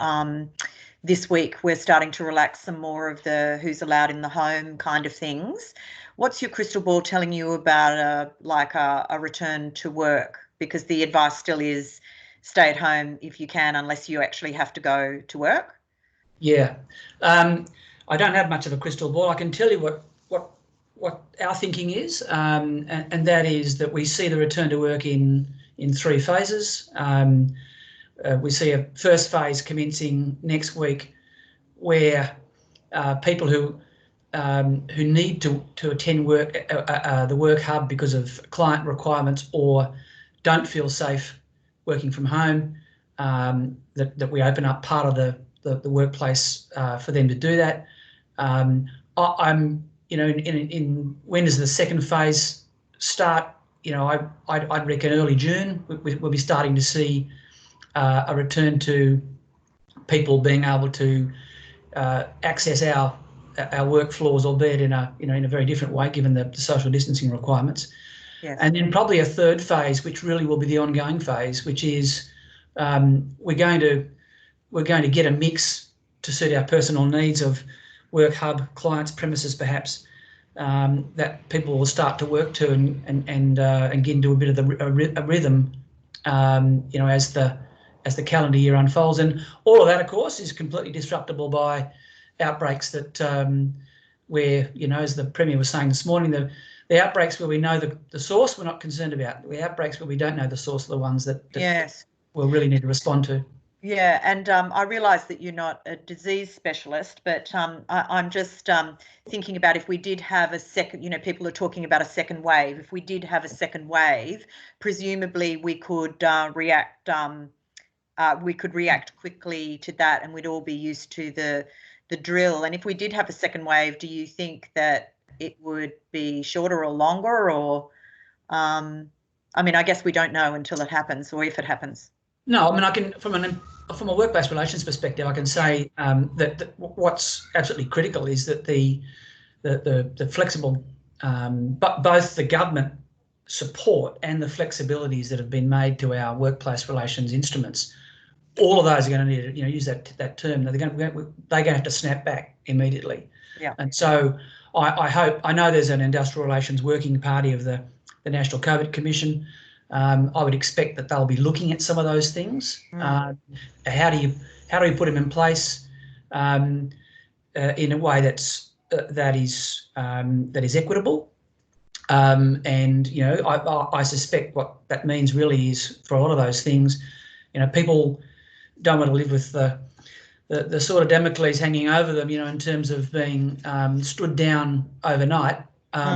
this week, we're starting to relax some more of the who's allowed in the home kind of things. What's your crystal ball telling you about a return to work? Because the advice still is stay at home if you can, unless you actually have to go to work. Yeah, I don't have much of a crystal ball. I can tell you what our thinking is, and that is that we see the return to work in 3 phases. We see a first phase commencing next week, where people who need to attend the work hub because of client requirements or don't feel safe working from home, that we open up part of the workplace for them to do that. When does the second phase start? I'd reckon early June we'll be starting to see a return to people being able to access our work floors, albeit in a very different way, given the social distancing requirements. Yes. And then probably a third phase, which really will be the ongoing phase, which is we're going to get a mix to suit our personal needs of work hub, clients, premises, perhaps, that people will start to work to and get into a bit of a rhythm, as the calendar year unfolds. And all of that, of course, is completely disruptable by outbreaks that where, as the Premier was saying this morning, the outbreaks where we know the source we're not concerned about. The outbreaks where we don't know the source are the ones that yes, we'll really need to respond to. Yeah, and I realise that you're not a disease specialist, but I'm just thinking about if we did have a second, people are talking about a second wave. If we did have a second wave, presumably we could react quickly to that, and we'd all be used to the drill. And if we did have a second wave, do you think that it would be shorter or longer, or I guess we don't know until it happens, or if it happens. No, I can from a work-based relations perspective, I can say that what's absolutely critical is that the flexible, but both the government support and the flexibilities that have been made to our workplace relations instruments, all of those are going to need to use that term. They're going to have to snap back immediately. Yeah. And so I know there's an industrial relations working party of the National COVID Commission. I would expect that they'll be looking at some of those things. How do we put them in place in a way that is equitable? And I suspect what that means really is, for a lot of those things, people don't want to live with the sort of Damocles hanging over them, in terms of being stood down overnight.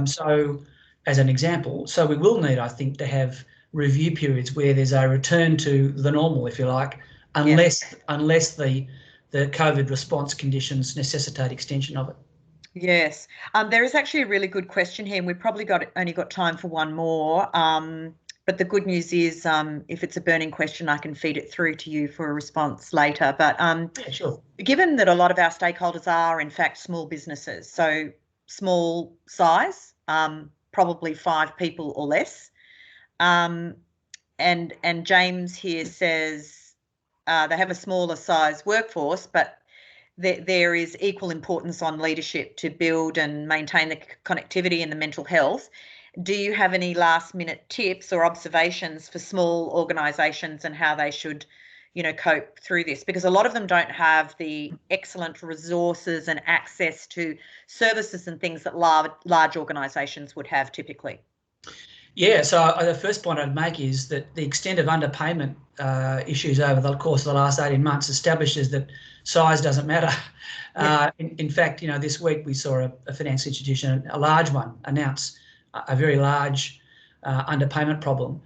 So, as an example, we will need, I think, to have review periods where there's a return to the normal, if you like, unless the COVID response conditions necessitate extension of it. Yes, there is actually a really good question here, and we've probably only got time for one more. But the good news is, if it's a burning question, I can feed it through to you for a response later. But yeah, sure. Given that a lot of our stakeholders are, in fact, small businesses, so small size, probably 5 people or less. And James here says they have a smaller size workforce, but there is equal importance on leadership to build and maintain the connectivity and the mental health. Do you have any last minute tips or observations for small organisations and how they should, cope through this? Because a lot of them don't have the excellent resources and access to services and things that large organisations would have typically. Yeah, so the first point I'd make is that the extent of underpayment issues over the course of the last 18 months establishes that size doesn't matter. In fact, this week we saw a financial institution, a large one, announce a very large underpayment problem.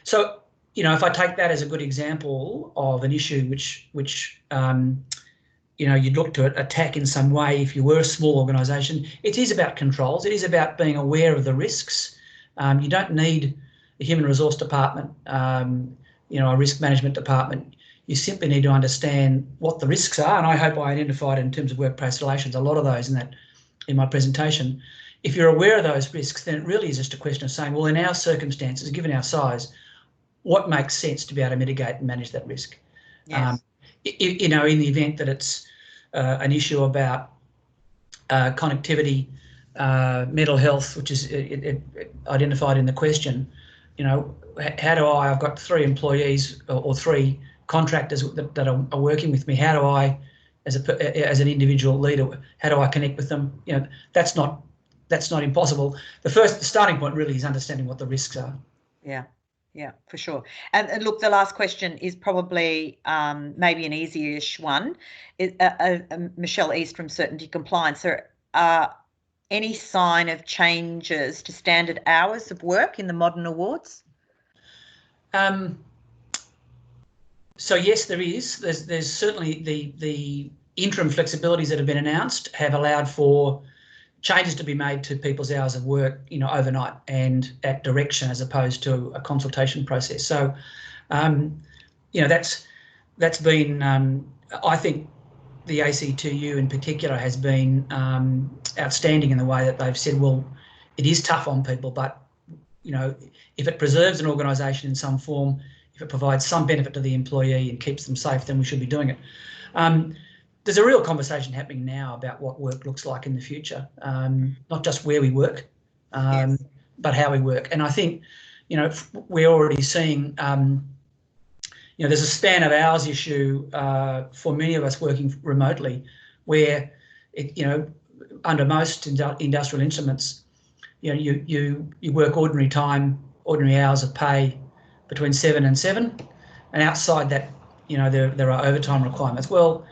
So, if I take that as a good example of an issue which you'd look to attack in some way if you were a small organisation, it is about controls. It is about being aware of the risks. You don't need a human resource department, a risk management department. You simply need to understand what the risks are, and I hope I identified in terms of workplace relations a lot of those in my presentation. If you're aware of those risks, then it really is just a question of saying, well, in our circumstances, given our size, what makes sense to be able to mitigate and manage that risk? Yes. In the event that it's an issue about connectivity, mental health, which is identified in the question, how do I've got 3 employees or 3 contractors that are working with me. How do I, as an individual leader, how do I connect with them? That's not impossible. The starting point really is understanding what the risks are. Yeah, for sure. And look, the last question is probably maybe an easy-ish one. Michelle East from Certainty Compliance. So, any sign of changes to standard hours of work in the modern awards? So yes, there is. There's certainly the interim flexibilities that have been announced have allowed for changes to be made to people's hours of work, overnight and at direction as opposed to a consultation process. So, that's been, I think the ACTU in particular has been outstanding in the way that they've said, well, it is tough on people, but, if it preserves an organisation in some form, if it provides some benefit to the employee and keeps them safe, then we should be doing it. There's a real conversation happening now about what work looks like in the future, not just where we work, but how we work. And I think, we're already seeing, there's a span of hours issue for many of us working remotely, where, under most industrial instruments, you work ordinary time, ordinary hours of pay between 7 and 7, and outside that, there are overtime requirements. Well,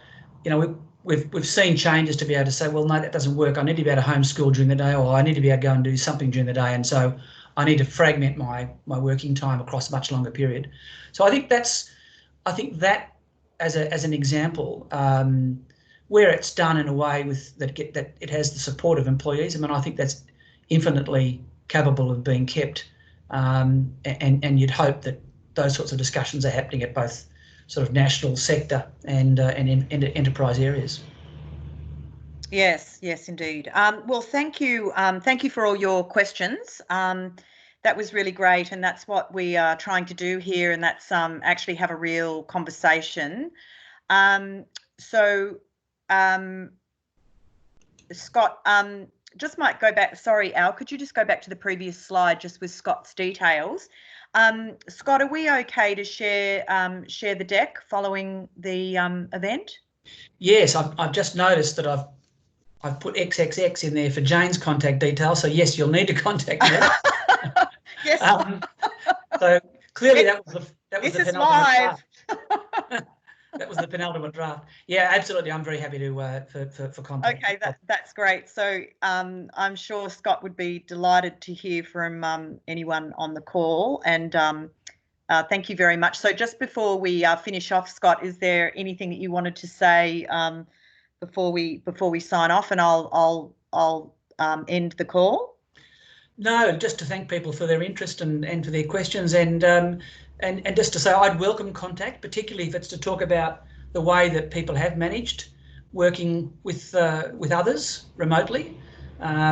we've seen changes to be able to say, well, no, that doesn't work. I need to be able to homeschool during the day, or I need to be able to go and do something during the day, and so I need to fragment my working time across a much longer period. So I think that as an example, where it's done in a way that it has the support of employees. I mean, I think that's infinitely capable of being kept, and you'd hope that those sorts of discussions are happening at both sort of national sector and enterprise areas. Yes, indeed. Well, thank you for all your questions. That was really great, and that's what we are trying to do here, and that's actually have a real conversation. Scott, just might go back. Sorry, Al, could you just go back to the previous slide just with Scott's details? Scott, are we okay to share the deck following the event? Yes, I've just noticed that I've put XXX in there for Jane's contact details. So yes, you'll need to contact me. Yes. So clearly that was the penultimate live. draft. That was the penultimate draft. Yeah, absolutely. I'm very happy to for contact. Okay, that's great. So I'm sure Scott would be delighted to hear from anyone on the call, and thank you very much. So just before we finish off, Scott, is there anything that you wanted to say before we sign off, and I'll end the call? No, just to thank people for their interest and for their questions, and just to say I'd welcome contact, particularly if it's to talk about the way that people have managed working with others remotely, that,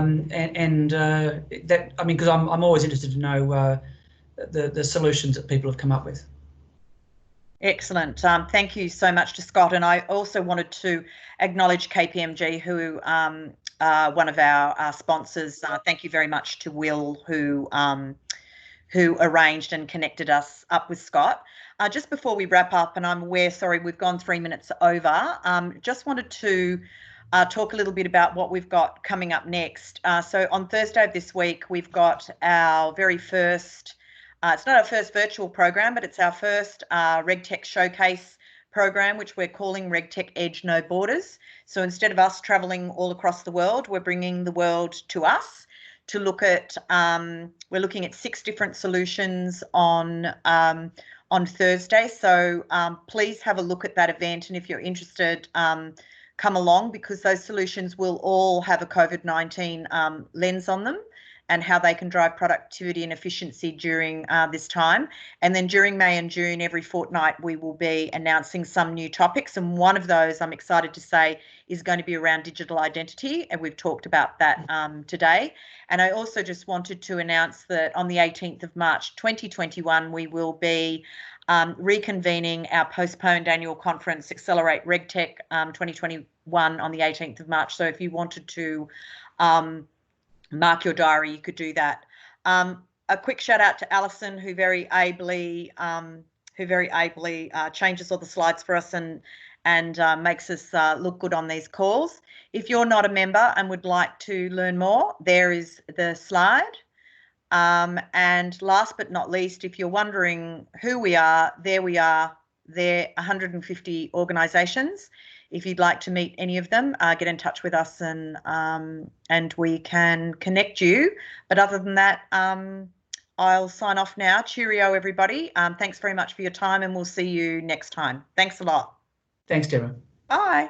I mean, because I'm always interested to know the solutions that people have come up with. Excellent. Thank you so much to Scott, and I also wanted to acknowledge KPMG, who one of our sponsors. Thank you very much to Will, who arranged and connected us up with Scott. Just before we wrap up, and I'm aware, sorry, we've gone 3 minutes over, just wanted to talk a little bit about what we've got coming up next. So on Thursday of this week, we've got our very first, it's not our first virtual program, but it's our first RegTech showcase program, which we're calling RegTech Edge No Borders. So instead of us traveling all across the world, we're bringing the world to us to look at, we're looking at 6 different solutions on Thursday. So please have a look at that event. And if you're interested, come along, because those solutions will all have a COVID-19 lens on them and how they can drive productivity and efficiency during this time. And then during May and June, every fortnight, we will be announcing some new topics. And one of those, I'm excited to say, is going to be around digital identity. And we've talked about that today. And I also just wanted to announce that on the 18th of March, 2021, we will be reconvening our postponed annual conference, Accelerate RegTech 2021, on the 18th of March. So if you wanted to mark your diary, you could do that. A quick shout out to Alison, who very ably changes all the slides for us and makes us look good on these calls. If you're not a member and would like to learn more, there is the slide. And last but not least, if you're wondering who we are, there we are. There are 150 organisations. If you'd like to meet any of them, get in touch with us and we can connect you. But other than that, I'll sign off now. Cheerio, everybody. Thanks very much for your time, and we'll see you next time. Thanks a lot. Thanks, Deborah. Bye.